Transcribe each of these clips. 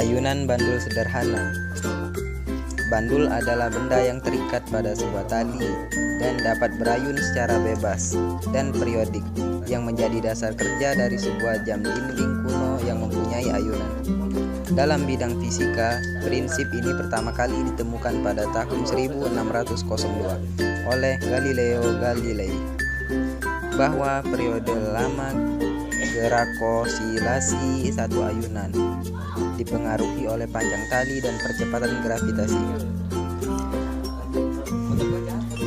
Ayunan bandul sederhana. Bandul adalah benda yang terikat pada sebuah tali dan dapat berayun secara bebas dan periodik, yang menjadi dasar kerja dari sebuah jam dinding kuno yang mempunyai ayunan. Dalam bidang fisika, prinsip ini pertama kali ditemukan pada tahun 1602 oleh Galileo Galilei, bahwa periode lama gerak osilasi satu ayunan dipengaruhi oleh panjang tali dan percepatan gravitasi.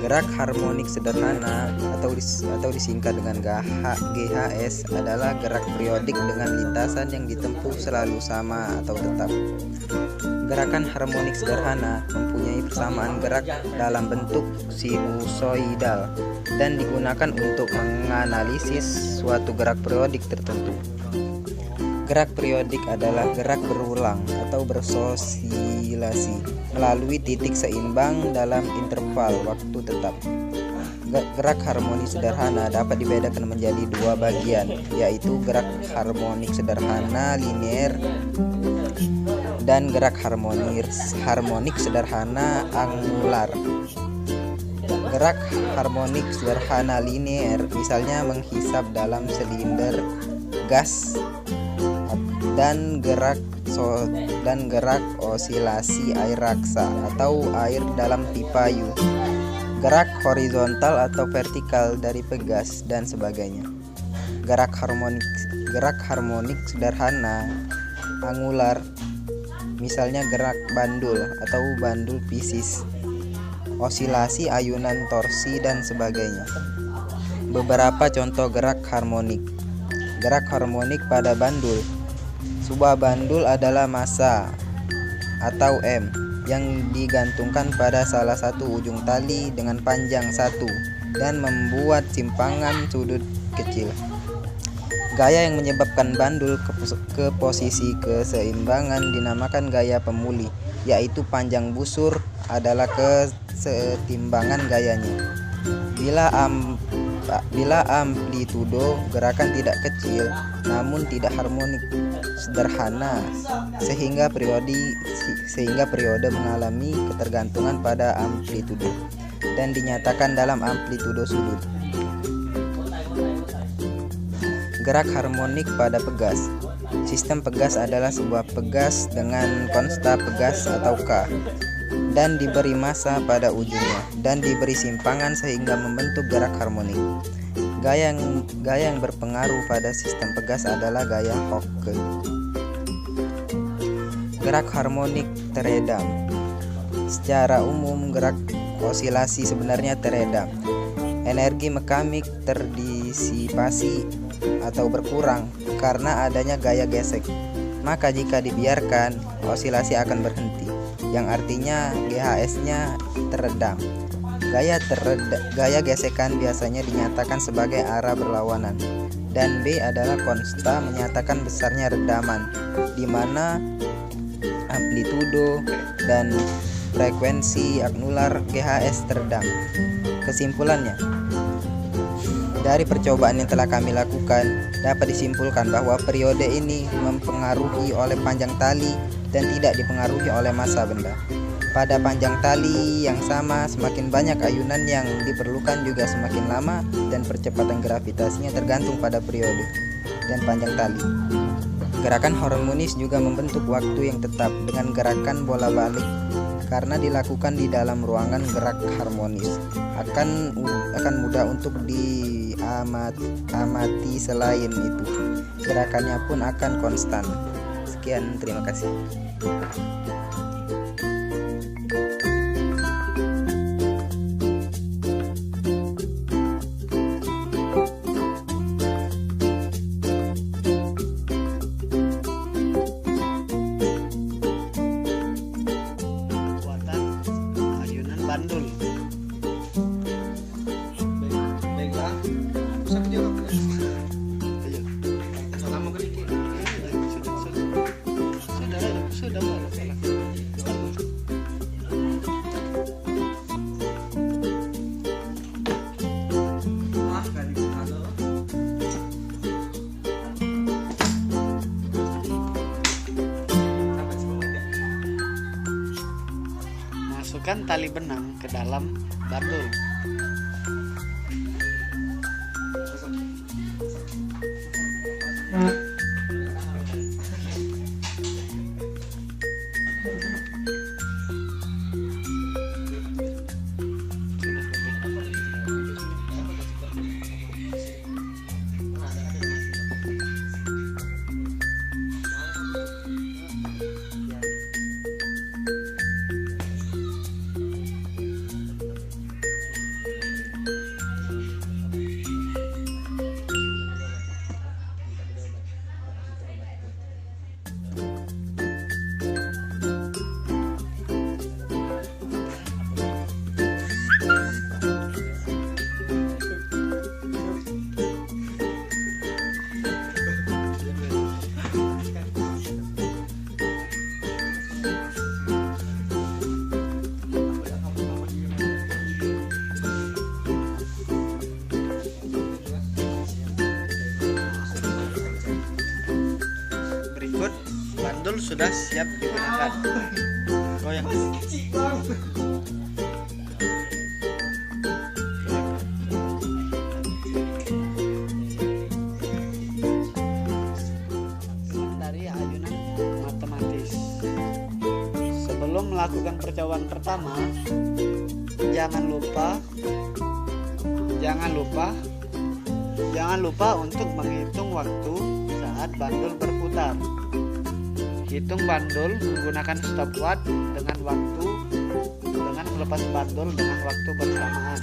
Gerak harmonik sederhana atau disingkat dengan GHS adalah gerak periodik dengan lintasan yang ditempuh selalu sama atau tetap. Gerakan harmonik sederhana mempunyai persamaan gerak dalam bentuk sinusoidal dan digunakan untuk menganalisis suatu gerak periodik tertentu. Gerak periodik adalah gerak berulang atau bersosilasi melalui titik seimbang dalam interval waktu tetap. Gerak harmonik sederhana dapat dibedakan menjadi dua bagian, yaitu gerak harmonik sederhana linear dan gerak harmonik sederhana angular. Gerak harmonik sederhana linear misalnya menghisap dalam silinder gas, dan gerak osilasi air raksa atau air dalam pipa U, gerak horizontal atau vertikal dari pegas, dan sebagainya. Gerak harmonik sederhana angular misalnya gerak bandul atau bandul pisis, osilasi ayunan torsi, dan sebagainya. Beberapa contoh gerak harmonik. Gerak harmonik pada bandul. Sebuah bandul adalah massa atau M yang digantungkan pada salah satu ujung tali dengan panjang 1 dan membuat simpangan sudut kecil. Gaya yang menyebabkan bandul ke posisi keseimbangan dinamakan gaya pemulih, yaitu panjang busur adalah kesetimbangan gayanya. Bila amplitudo gerakan tidak kecil namun tidak harmonik sederhana, sehingga periode mengalami ketergantungan pada amplitudo dan dinyatakan dalam amplitudo sudut. Gerak harmonik pada pegas. Sistem pegas adalah sebuah pegas dengan konsta pegas atau K dan diberi massa pada ujungnya dan diberi simpangan sehingga membentuk gerak harmonik. Gaya yang berpengaruh pada sistem pegas adalah gaya Hocke. Gerak harmonik teredam. Secara umum gerak osilasi sebenarnya teredam. Energi mekanik terdisipasi atau berkurang karena adanya gaya gesek. Maka jika dibiarkan, osilasi akan berhenti, yang artinya GHS-nya teredam. Gaya gesekan biasanya dinyatakan sebagai arah berlawanan, dan B adalah konsta menyatakan besarnya redaman, di mana amplitudo dan frekuensi angular GHS teredam. Kesimpulannya, dari percobaan yang telah kami lakukan, dapat disimpulkan bahwa periode ini mempengaruhi oleh panjang tali dan tidak dipengaruhi oleh massa benda. Pada panjang tali yang sama, semakin banyak ayunan yang diperlukan juga semakin lama, dan percepatan gravitasinya tergantung pada periode dan panjang tali. Gerakan harmonis juga membentuk waktu yang tetap dengan gerakan bola balik karena dilakukan di dalam ruangan gerak harmonis. Akan mudah untuk diamati. Selain itu, gerakannya pun akan konstan. Sekian, terima kasih. Bandul. Sudah. Masukkan tali benang ke dalam bandul. Berikut bandul sudah siap digunakan. Goyang. Dari ayunan matematis. Sebelum melakukan percobaan pertama, jangan lupa untuk menghitung waktu saat bandul berputar. Hitung bandul menggunakan stopwatch dengan melepas bandul dengan waktu bersamaan.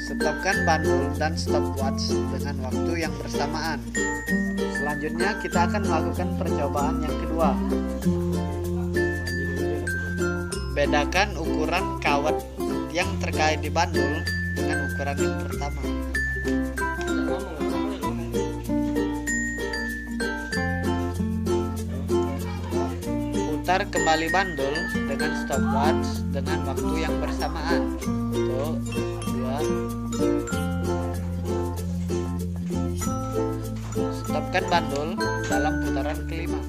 Stopkan bandul dan stopwatch dengan waktu yang bersamaan. Selanjutnya kita akan melakukan percobaan yang kedua. Bedakan ukuran kawat yang terkait di bandul dengan ukuran yang pertama. Putar kembali bandul dengan stopwatch dengan waktu yang bersamaan. 1, 2. Stopkan bandul dalam putaran kelima.